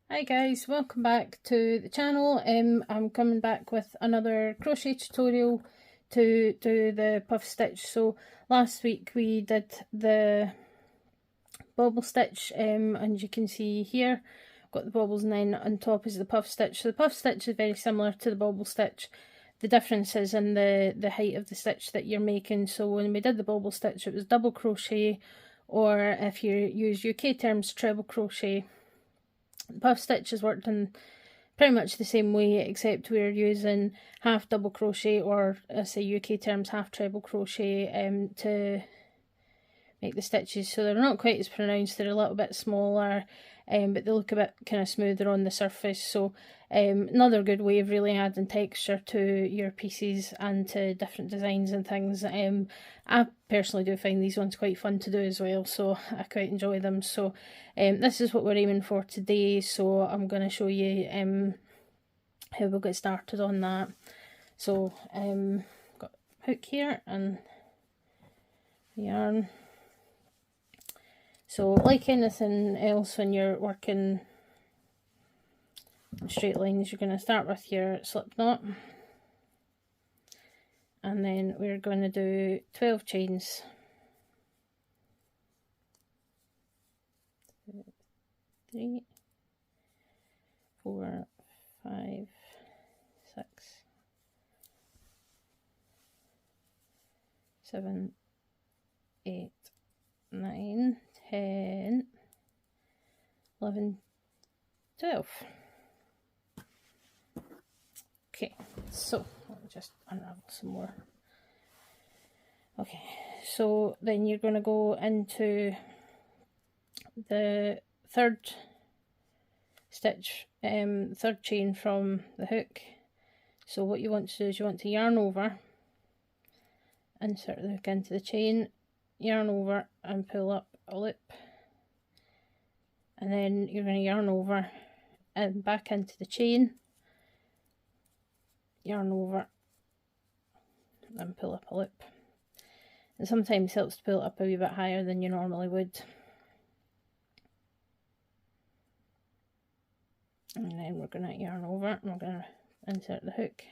Hi guys, welcome back to the channel. I'm coming back with another crochet tutorial to do the puff stitch. So last week we did the bobble stitch, and you can see here got the bobbles, and then on top is the puff stitch. So the puff stitch is very similar to the bobble stitch. The difference is in the height of the stitch that you're making. So when we did the bobble stitch, it was double crochet, or if you use UK terms, treble crochet. The puff stitch is worked in pretty much the same way, except we're using half double crochet, or I say UK terms half treble crochet, to make the stitches. So they're not quite as pronounced, they're a little bit smaller, but they look a bit kind of smoother on the surface. So another good way of really adding texture to your pieces and to different designs and things. I personally do find these ones quite fun to do as well, so I quite enjoy them. So this is what we're aiming for today, so I'm going to show you how we'll get started on that. So got a hook here and yarn. So like anything else when you're working in straight lines, you're going to start with your slip knot, and then we're going to do 12 chains. 3, 4, 5, 6, 7, 8, 9, 10, 11, 12. Okay, so let me just unravel some more. Okay, so then you're going to go into the third stitch, third chain from the hook. So what you want to do is you want to yarn over, insert the hook into the chain, yarn over and pull up a loop, and then you're going to yarn over and back into the chain, yarn over and pull up a loop. It sometimes helps to pull it up a wee bit higher than you normally would. And then we're going to yarn over and we're going to insert the hook,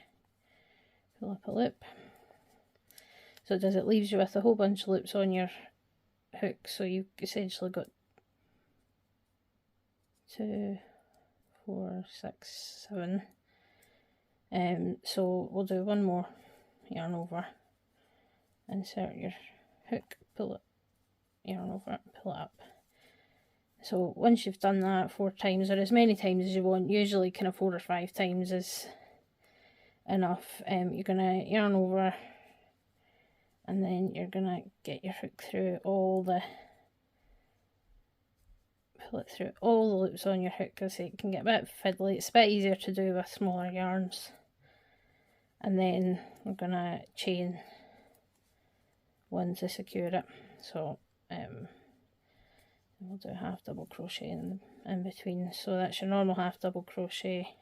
pull up a loop. So it leaves you with a whole bunch of loops on your hook. So you've essentially got 2, 4, 6, 7. So we'll do one more, yarn over, insert your hook, pull it, yarn over, pull it up. So once you've done that 4 times, or as many times as you want, usually kind of 4 or 5 times is enough, you're going to yarn over, and then you're going to get your hook through all the, pull it through all the loops on your hook, because it can get a bit fiddly. It's a bit easier to do with smaller yarns. And then we're going to chain 1 to secure it. So we'll do half double crochet in between. So that's your normal half double crochet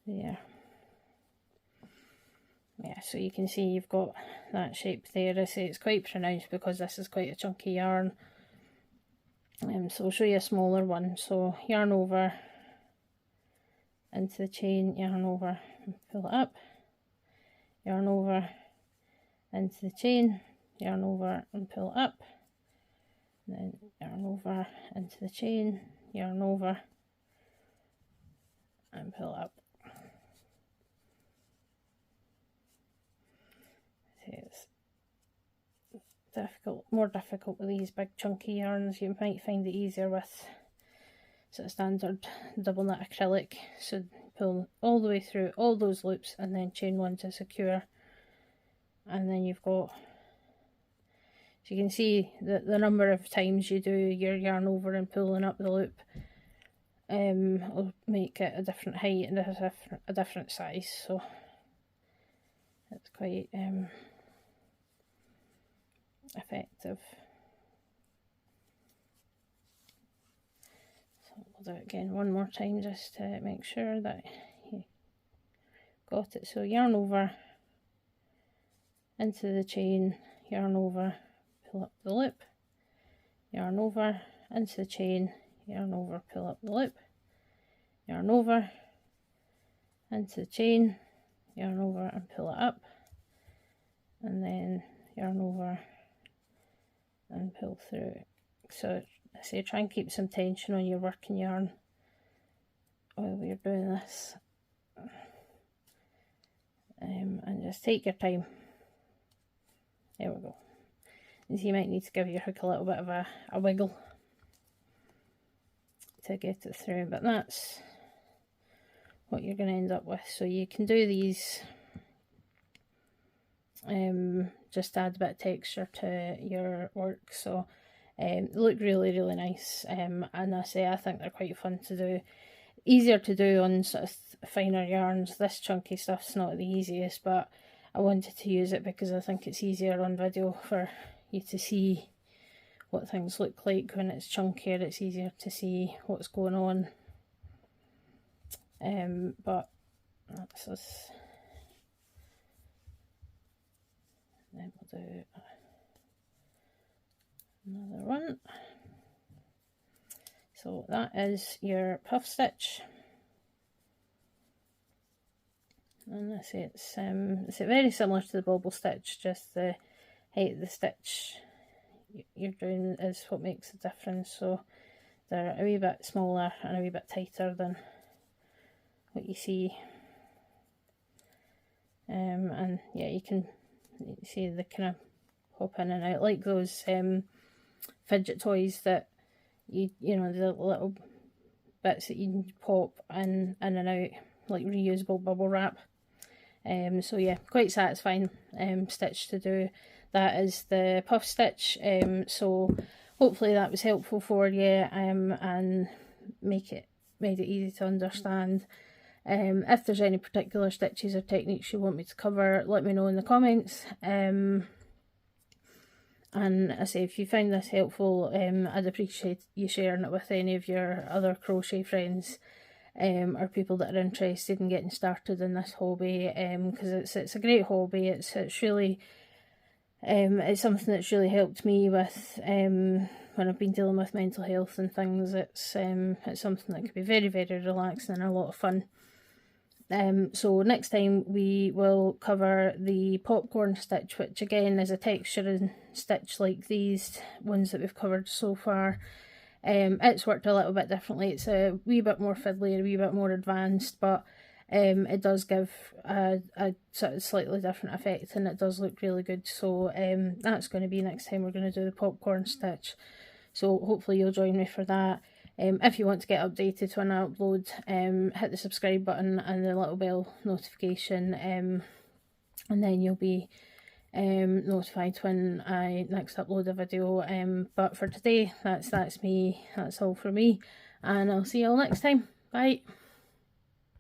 there. Yeah, so you can see you've got that shape there. I say it's quite pronounced because this is quite a chunky yarn. So I'll show you a smaller one. So yarn over into the chain, yarn over and pull it up, yarn over into the chain, yarn over and pull it up, and then yarn over into the chain, yarn over and pull it up. It's difficult, more difficult with these big chunky yarns. You might find it easier with sort of standard double knit acrylic. So pull all the way through all those loops and then chain 1 to secure, and then you've got, so you can see that the number of times you do your yarn over and pulling up the loop will make it a different height and a different size. So it's quite effective. So we'll do it again one more time just to make sure that you got it. So yarn over into the chain, yarn over, pull up the loop, yarn over into the chain, yarn over, pull up the loop, yarn over, into the chain, yarn over and pull it up, and then yarn over and pull through. So I say try and keep some tension on your working yarn while you're doing this, and just take your time. There we go. And so you might need to give your hook a little bit of a wiggle to get it through, but that's what you're going to end up with. So you can do these just add a bit of texture to your work. So look really nice, and I say I think they're quite fun to do. Easier to do on sort of finer yarns. This chunky stuff's not the easiest, but I wanted to use it because I think it's easier on video for you to see what things look like when it's chunkier. It's easier to see what's going on. But that's us. Then we'll do another one. So that is your puff stitch, and I say it's very similar to the bobble stitch, just the height of the stitch you're doing is what makes the difference. So they're a wee bit smaller and a wee bit tighter than what you see, and yeah, you can see they kind of pop in and out like those fidget toys that you know, the little bits that you can pop in and out like reusable bubble wrap. So yeah, quite satisfying stitch to do. That is the puff stitch. So hopefully that was helpful for you, and made it easy to understand. If there's any particular stitches or techniques you want me to cover, let me know in the comments. And I say, if you find this helpful, I'd appreciate you sharing it with any of your other crochet friends, or people that are interested in getting started in this hobby, because it's a great hobby. It's really it's something that's really helped me with when I've been dealing with mental health and things. It's something that can be very relaxing and a lot of fun. So next time we will cover the popcorn stitch, which again is a texturing stitch like these ones that we've covered so far. It's worked a little bit differently. It's a wee bit more fiddly, a wee bit more advanced, but it does give a sort of slightly different effect, and it does look really good. So that's going to be next time we're going to do the popcorn stitch. So hopefully you'll join me for that. If you want to get updated when I upload, hit the subscribe button and the little bell notification, and then you'll be notified when I next upload a video. But for today, that's me. That's all for me, and I'll see you all next time. Bye.